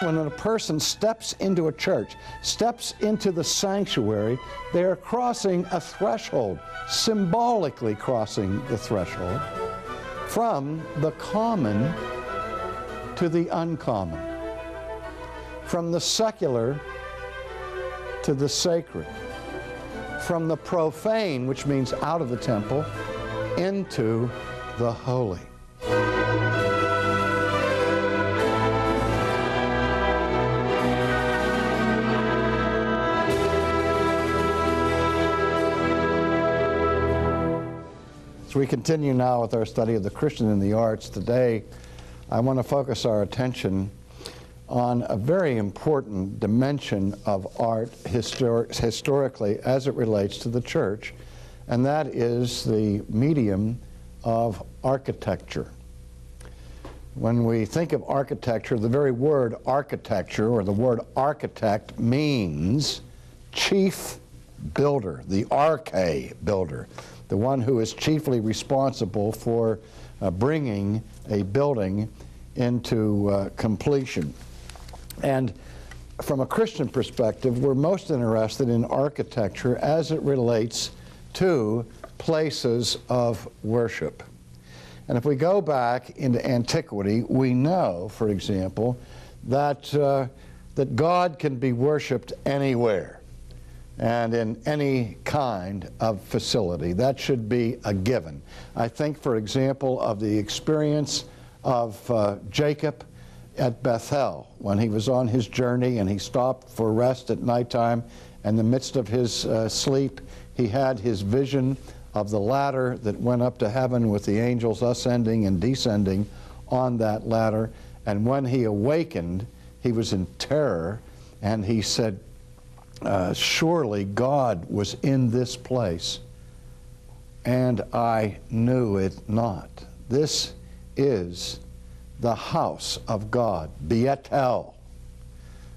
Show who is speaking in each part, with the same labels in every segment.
Speaker 1: When a person steps into a church, steps into the sanctuary, they are crossing a threshold, symbolically crossing the threshold, from the common to the uncommon, from the secular to the sacred, from the profane, which means out of the temple, into the holy. As we continue now with our study of the Christian in the arts, today I want to focus our attention on a very important dimension of art historically as it relates to the church, and that is the medium of architecture. When we think of architecture, the very word architecture, or the word architect, means chief builder, the arche builder, the one who is chiefly responsible for bringing a building into completion. And from a Christian perspective, we're most interested in architecture as it relates to places of worship. And if we go back into antiquity, we know, for example, that, that God can be worshiped anywhere and in any kind of facility. That should be a given. I think, for example, of the experience of Jacob at Bethel when he was on his journey and he stopped for rest at nighttime. In the midst of his sleep, he had his vision of the ladder that went up to heaven with the angels ascending and descending on that ladder. And when he awakened, he was in terror, and he said, surely God was in this place, and I knew it not. This is the house of God, Bethel,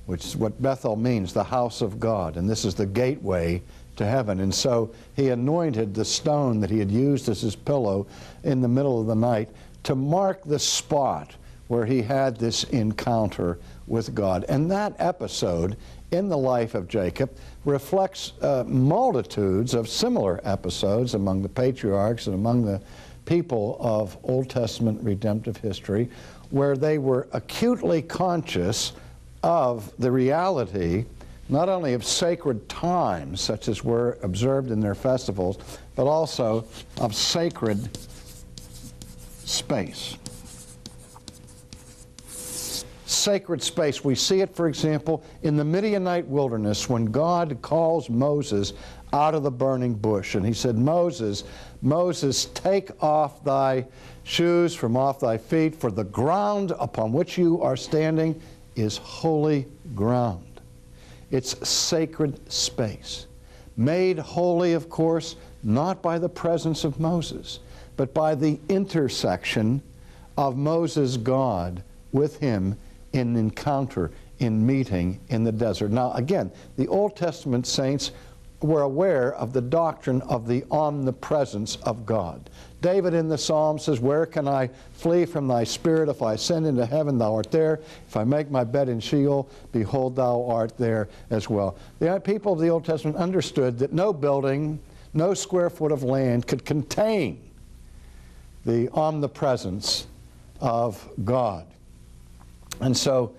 Speaker 1: which is what Bethel means, the house of God, and this is the gateway to heaven. And so he anointed the stone that he had used as his pillow in the middle of the night to mark the spot where he had this encounter with God. And that episode in the life of Jacob reflects multitudes of similar episodes among the patriarchs and among the people of Old Testament redemptive history, where they were acutely conscious of the reality not only of sacred times, such as were observed in their festivals, but also of sacred space. Sacred space. We see it, for example, in the Midianite wilderness when God calls Moses out of the burning bush. And he said, Moses, Moses, take off thy shoes from off thy feet, for the ground upon which you are standing is holy ground. It's sacred space. Made holy, of course, not by the presence of Moses, but by the intersection of Moses' God with him in encounter, in meeting in the desert. Now, again, the Old Testament saints were aware of the doctrine of the omnipresence of God. David in the Psalm says, where can I flee from thy spirit? If I ascend into heaven, thou art there. If I make my bed in Sheol, behold, thou art there as well. The people of the Old Testament understood that no building, no square foot of land could contain the omnipresence of God. And so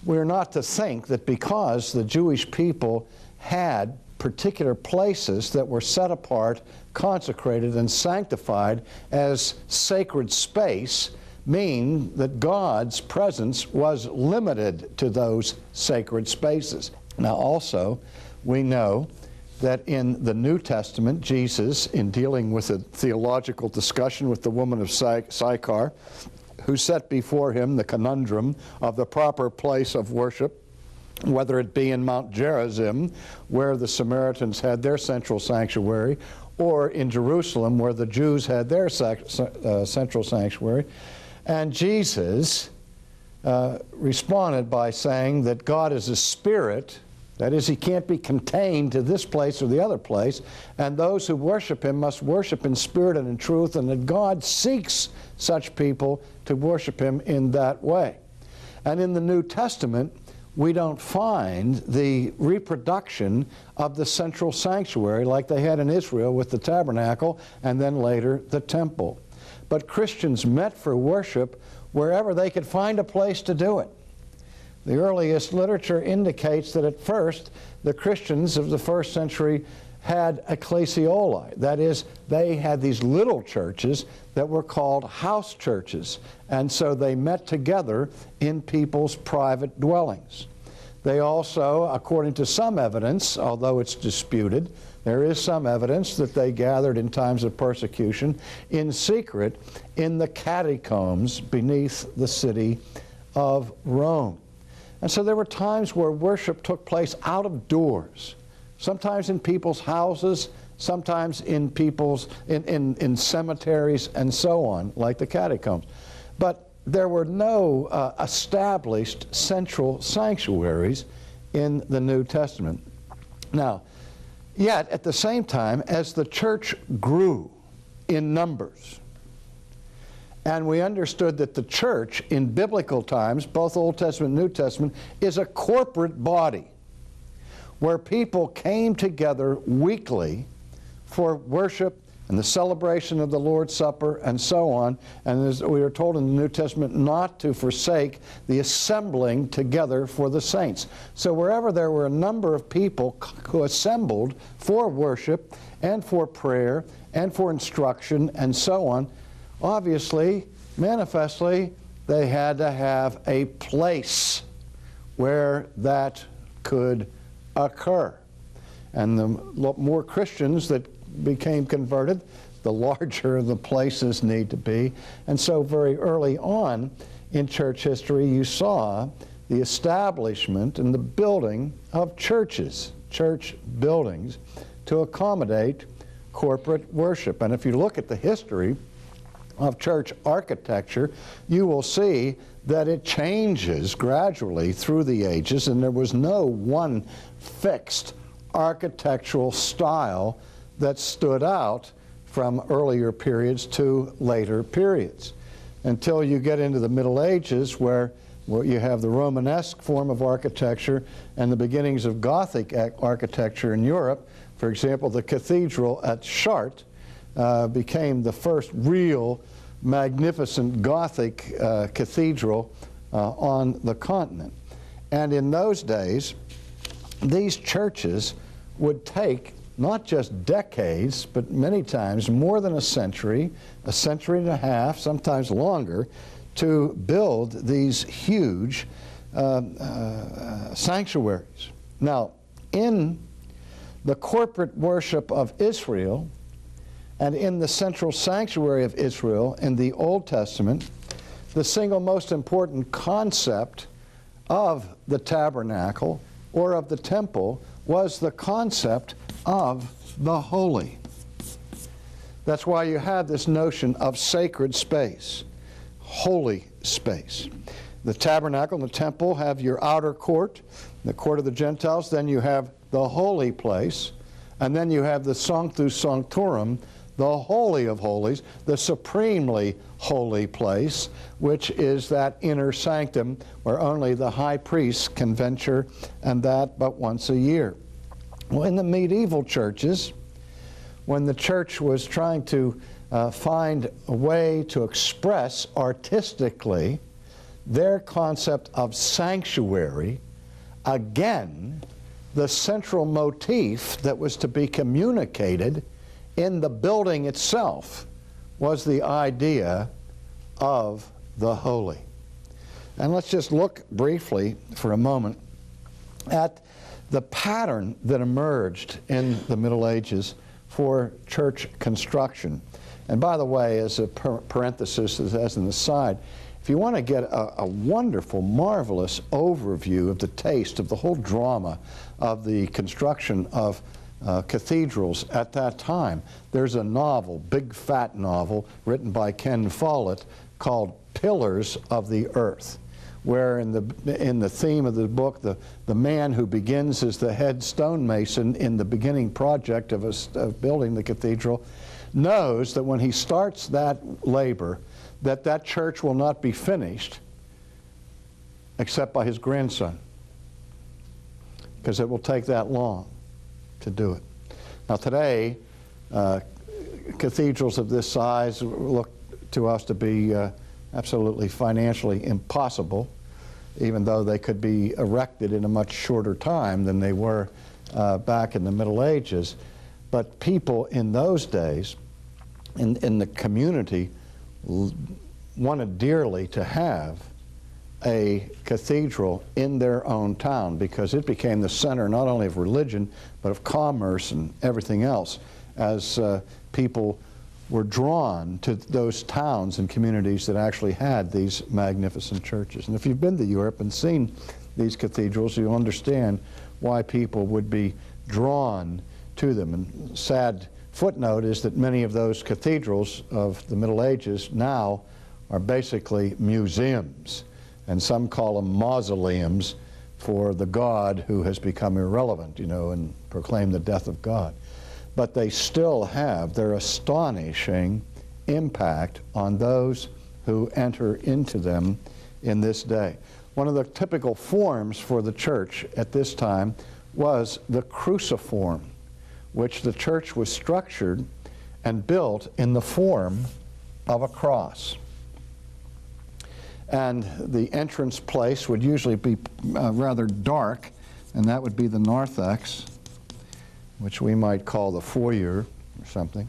Speaker 1: we're not to think that because the Jewish people had particular places that were set apart, consecrated, and sanctified as sacred space mean that God's presence was limited to those sacred spaces. Now also, we know that in the New Testament, Jesus, in dealing with a theological discussion with the woman of Sychar, who set before him the conundrum of the proper place of worship, whether it be in Mount Gerizim, where the Samaritans had their central sanctuary, or in Jerusalem, where the Jews had their central sanctuary. And Jesus responded by saying that God is a spirit. That is, he can't be contained to this place or the other place, and those who worship him must worship in spirit and in truth, and that God seeks such people to worship him in that way. And in the New Testament, we don't find the reproduction of the central sanctuary like they had in Israel with the tabernacle and then later the temple. But Christians met for worship wherever they could find a place to do it. The earliest literature indicates that at first the Christians of the first century had ecclesiolae. That is, they had these little churches that were called house churches, and so they met together in people's private dwellings. They also, according to some evidence, although it's disputed, there is some evidence that they gathered in times of persecution in secret in the catacombs beneath the city of Rome. And so there were times where worship took place out of doors, sometimes in people's houses, sometimes in people's in cemeteries and so on, like the catacombs. But there were no established central sanctuaries in the New Testament. Now, yet at the same time, as the church grew in numbers, and we understood that the church in biblical times, both Old Testament and New Testament, is a corporate body where people came together weekly for worship and the celebration of the Lord's Supper and so on. And as we are told in the New Testament, not to forsake the assembling together for the saints. So wherever there were a number of people who assembled for worship and for prayer and for instruction and so on, obviously, manifestly, they had to have a place where that could occur. And the more Christians that became converted, the larger the places need to be. And so very early on in church history, you saw the establishment and the building of churches, church buildings, to accommodate corporate worship. And if you look at the history of church architecture, you will see that it changes gradually through the ages, and there was no one fixed architectural style that stood out from earlier periods to later periods, until you get into the Middle Ages, where you have the Romanesque form of architecture and the beginnings of Gothic architecture in Europe. For example, the cathedral at Chartres became the first real magnificent Gothic cathedral on the continent. And in those days, these churches would take not just decades, but many times more than a century and a half, sometimes longer, to build these huge sanctuaries. Now, in the corporate worship of Israel, and in the central sanctuary of Israel in the Old Testament, the single most important concept of the tabernacle or of the temple was the concept of the holy. That's why you have this notion of sacred space, holy space. The tabernacle and the temple have your outer court, the court of the Gentiles, then you have the holy place, and then you have the Sanctus Sanctorum, the Holy of Holies, the supremely holy place, which is that inner sanctum where only the high priest can venture, and that but once a year. Well, in the medieval churches, when the church was trying to find a way to express artistically their concept of sanctuary, again, the central motif that was to be communicated in the building itself was the idea of the holy. And let's just look briefly for a moment at the pattern that emerged in the Middle Ages for church construction. And by the way, as a parenthesis, as an aside, if you want to get a wonderful, marvelous overview of the taste of the whole drama of the construction of cathedrals at that time, there's a novel, big fat novel, written by Ken Follett called Pillars of the Earth, where in the theme of the book, the man who begins as the head stonemason in the beginning project of building the cathedral knows that when he starts that labor, that church will not be finished except by his grandson. because it will take that long to do it. Now today, cathedrals of this size look to us to be absolutely financially impossible, even though they could be erected in a much shorter time than they were back in the Middle Ages. But people in those days, in the community, wanted dearly to have a cathedral in their own town, because it became the center not only of religion, but of commerce and everything else, as people were drawn to those towns and communities that actually had these magnificent churches. And if you've been to Europe and seen these cathedrals, you'll understand why people would be drawn to them. And sad footnote is that many of those cathedrals of the Middle Ages now are basically museums, and some call them mausoleums for the God who has become irrelevant, you know, and proclaim the death of God. But they still have their astonishing impact on those who enter into them in this day. One of the typical forms for the church at this time was the cruciform, which the church was structured and built in the form of a cross. And the entrance place would usually be rather dark, and that would be the narthex, which we might call the foyer or something.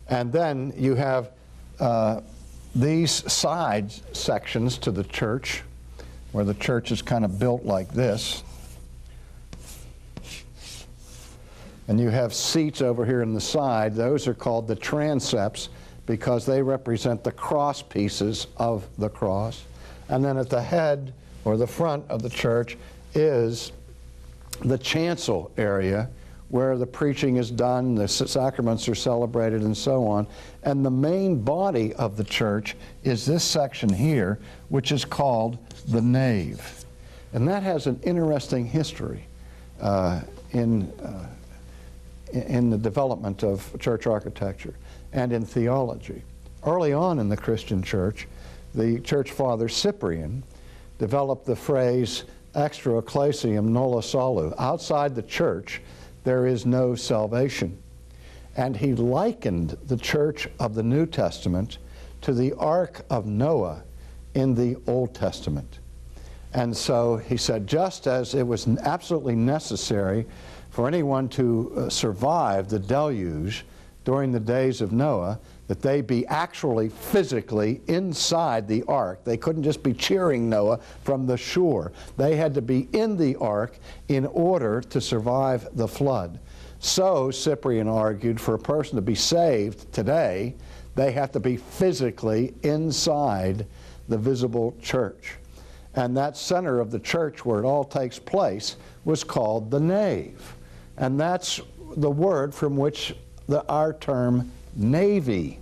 Speaker 1: And then you have these side sections to the church, where the church is kind of built like this. And you have seats over here in the side. Those are called the transepts, because they represent the cross pieces of the cross. And then at the head, or the front of the church, is the chancel area, where the preaching is done, the sacraments are celebrated, and so on. And the main body of the church is this section here, which is called the nave. And that has an interesting history in the development of church architecture and in theology. Early on in the Christian church, the church father Cyprian developed the phrase extra ecclesiam nulla salus. Outside the church, there is no salvation. And he likened the church of the New Testament to the Ark of Noah in the Old Testament. And so he said, just as it was absolutely necessary for anyone to survive the deluge during the days of Noah, that they be actually physically inside the ark. They couldn't just be cheering Noah from the shore. They had to be in the ark in order to survive the flood. So, Cyprian argued, for a person to be saved today, they have to be physically inside the visible church. And that center of the church where it all takes place was called the nave. And that's the word from which our term navy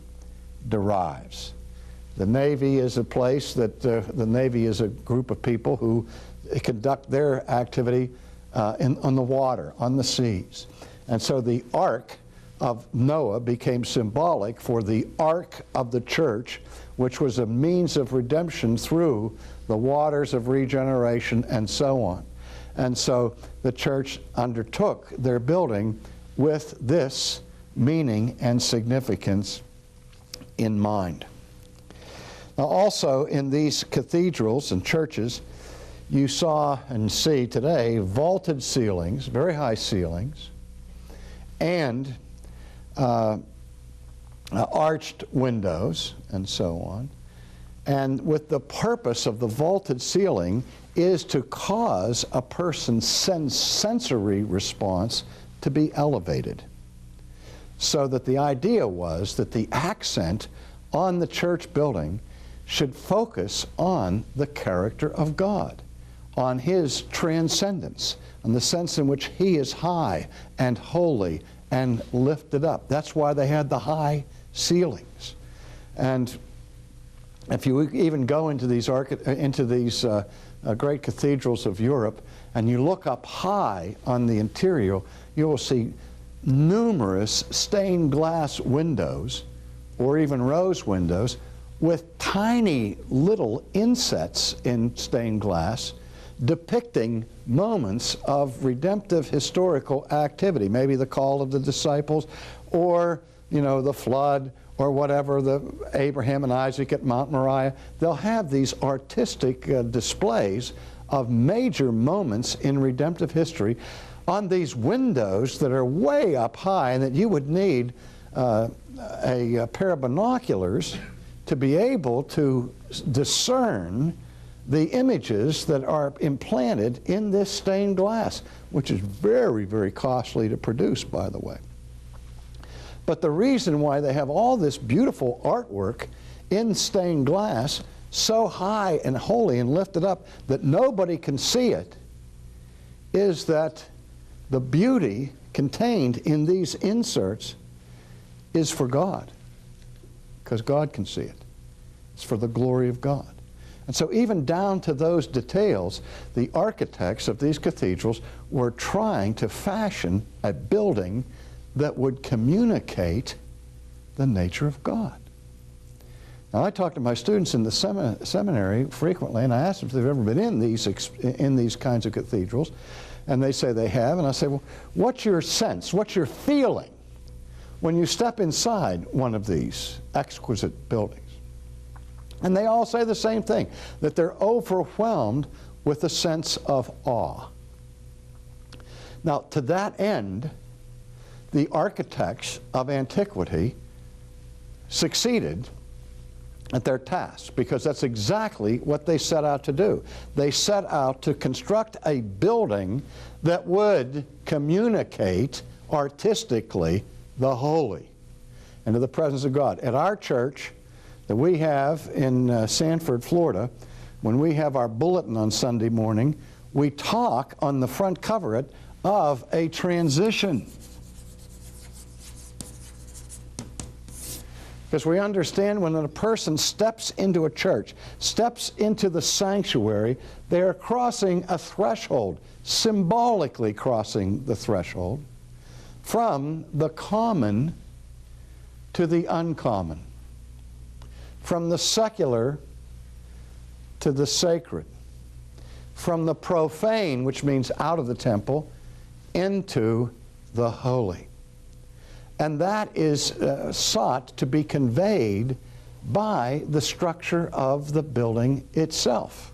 Speaker 1: derives. The navy is a place that the navy is a group of people who conduct their activity on the water, on the seas. And so the ark of Noah became symbolic for the ark of the church, which was a means of redemption through the waters of regeneration and so on. And so the church undertook their building with this meaning and significance in mind. Now also in these cathedrals and churches, you saw and see today vaulted ceilings, very high ceilings, and arched windows and so on. And with the purpose of the vaulted ceiling is to cause a person's sensory response to be elevated. So that the idea was that the accent on the church building should focus on the character of God, on His transcendence, on the sense in which He is high and holy and lifted up. That's why they had the high ceilings. And if you even go into these great cathedrals of Europe and you look up high on the interior, you will see numerous stained glass windows, or even rose windows, with tiny little insets in stained glass depicting moments of redemptive historical activity, maybe the call of the disciples, or the flood, or whatever, the Abraham and Isaac at Mount Moriah. They'll have these artistic displays of major moments in redemptive history on these windows that are way up high, and that you would need a pair of binoculars to be able to discern the images that are implanted in this stained glass, which is very, very costly to produce, by the way. But the reason why they have all this beautiful artwork in stained glass, so high and holy and lifted up that nobody can see it, is that the beauty contained in these inserts is for God, because God can see it. It's for the glory of God. And so even down to those details, the architects of these cathedrals were trying to fashion a building that would communicate the nature of God. Now, I talk to my students in the seminary frequently, and I ask them if they've ever been in these kinds of cathedrals, and they say they have. And I say, well, what's your sense, what's your feeling when you step inside one of these exquisite buildings? And they all say the same thing, that they're overwhelmed with a sense of awe. Now, to that end, the architects of antiquity succeeded at their task, because that's exactly what they set out to do. They set out to construct a building that would communicate artistically the holy and to the presence of God. At our church that we have in Sanford, Florida, when we have our bulletin on Sunday morning, we talk on the front cover of a transition. Because we understand when a person steps into a church, steps into the sanctuary, they are crossing a threshold, symbolically crossing the threshold, from the common to the uncommon, from the secular to the sacred, from the profane, which means out of the temple, into the holy. And that is sought to be conveyed by the structure of the building itself.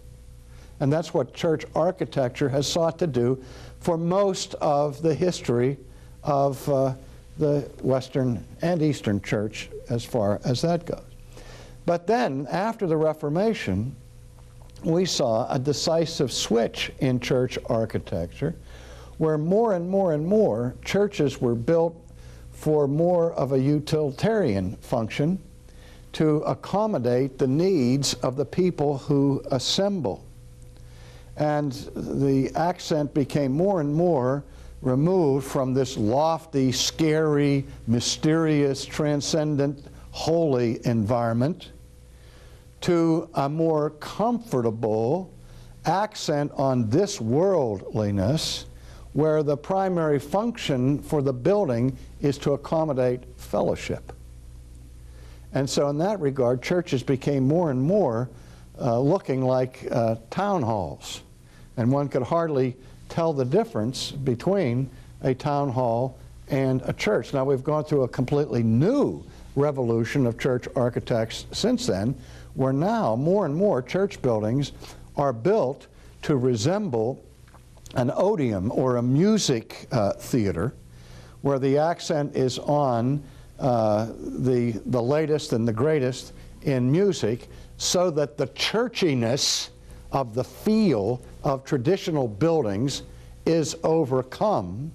Speaker 1: And that's what church architecture has sought to do for most of the history of the Western and Eastern Church, as far as that goes. But then, after the Reformation, we saw a decisive switch in church architecture, where more and more and more churches were built for more of a utilitarian function to accommodate the needs of the people who assemble. And the accent became more and more removed from this lofty, scary, mysterious, transcendent, holy environment to a more comfortable accent on this worldliness, where the primary function for the building is to accommodate fellowship. And so in that regard, churches became more and more looking like town halls. And one could hardly tell the difference between a town hall and a church. Now, we've gone through a completely new revolution of church architects since then, where now more and more church buildings are built to resemble an odeum or a music theater, where the accent is on the latest and the greatest in music, so that the churchiness of the feel of traditional buildings is overcome,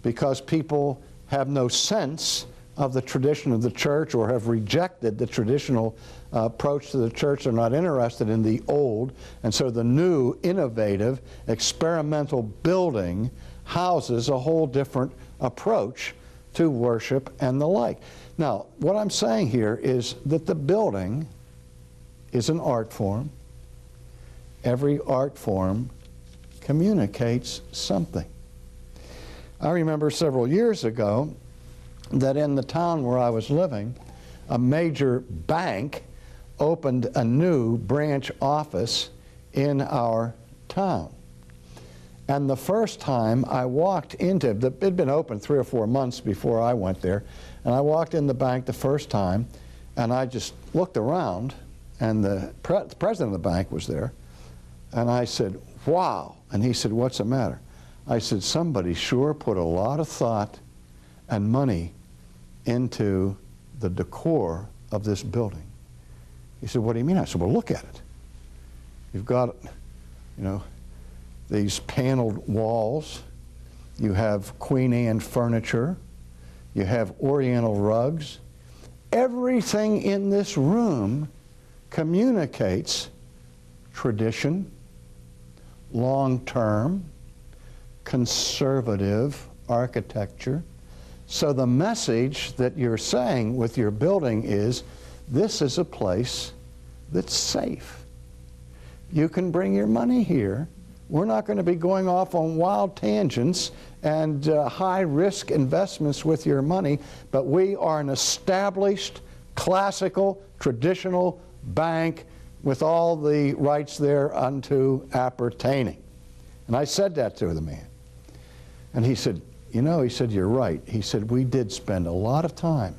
Speaker 1: because people have no sense of the tradition of the church, or have rejected the traditional approach to the church. They're not interested in the old, and so the new, innovative, experimental building houses a whole different approach to worship and the like. Now, what I'm saying here is that the building is an art form. Every art form communicates something. I remember several years ago that in the town where I was living, a major bank opened a new branch office in our town. And the first time I walked into it, had been open 3 or 4 months before I went there, and I walked in the bank the first time, and I just looked around, and the president of the bank was there, and I said, wow. And he said, what's the matter? I said, somebody sure put a lot of thought and money into the decor of this building. He said, what do you mean? I said, well, look at it. You've got, these paneled walls. You have Queen Anne furniture. You have Oriental rugs. Everything in this room communicates tradition, long-term, conservative architecture. So the message that you're saying with your building is, this is a place that's safe. You can bring your money here. We're not going to be going off on wild tangents and high-risk investments with your money, but we are an established, classical, traditional bank with all the rights thereunto appertaining. And I said that to the man. And he said, he said, you're right. He said, we did spend a lot of time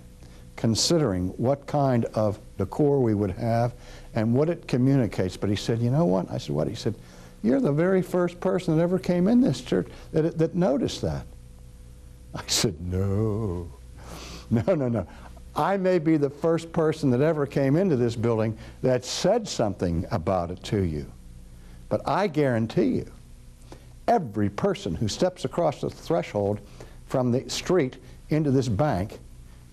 Speaker 1: considering what kind of decor we would have and what it communicates. But he said, you know what? I said, what? He said, you're the very first person that ever came in this church that noticed that. I said, no. I may be the first person that ever came into this building that said something about it to you. But I guarantee you, every person who steps across the threshold from the street into this bank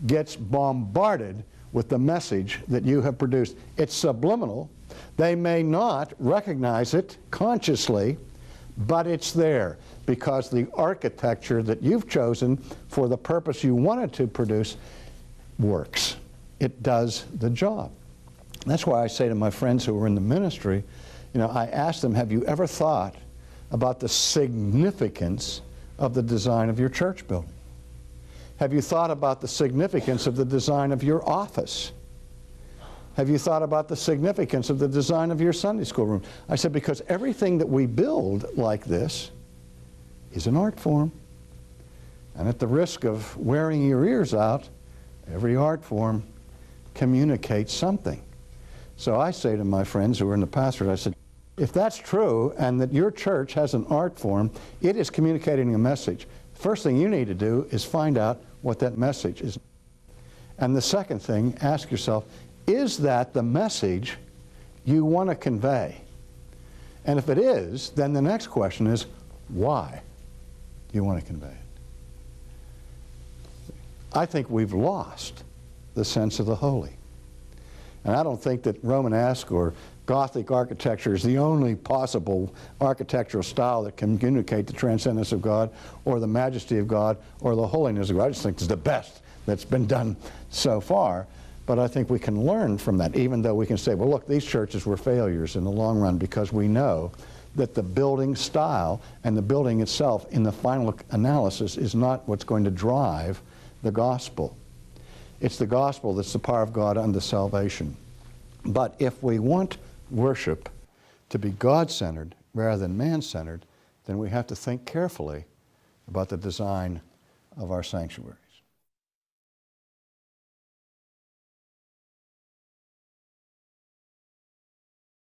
Speaker 1: gets bombarded with the message that you have produced. It's subliminal. They may not recognize it consciously, but it's there because the architecture that you've chosen for the purpose you wanted to produce works. It does the job. That's why I say to my friends who are in the ministry, I ask them, have you ever thought about the significance of the design of your church building? Have you thought about the significance of the design of your office? Have you thought about the significance of the design of your Sunday school room? I said, because everything that we build like this is an art form. And at the risk of wearing your ears out, every art form communicates something. So I say to my friends who are in the pastorate, I said, if that's true and that your church has an art form, it is communicating a message. First thing you need to do is find out what that message is. And the second thing, ask yourself, is that the message you want to convey? And if it is, then the next question is, why do you want to convey it? I think we've lost the sense of the holy. And I don't think that Romanesque or Gothic architecture is the only possible architectural style that can communicate the transcendence of God or the majesty of God or the holiness of God. I just think it's the best that's been done so far. But I think we can learn from that, even though we can say, well, look, these churches were failures in the long run, because we know that the building style and the building itself in the final analysis is not what's going to drive the gospel. It's the gospel that's the power of God unto salvation. But if we want worship to be God-centered rather than man-centered, then we have to think carefully about the design of our sanctuary.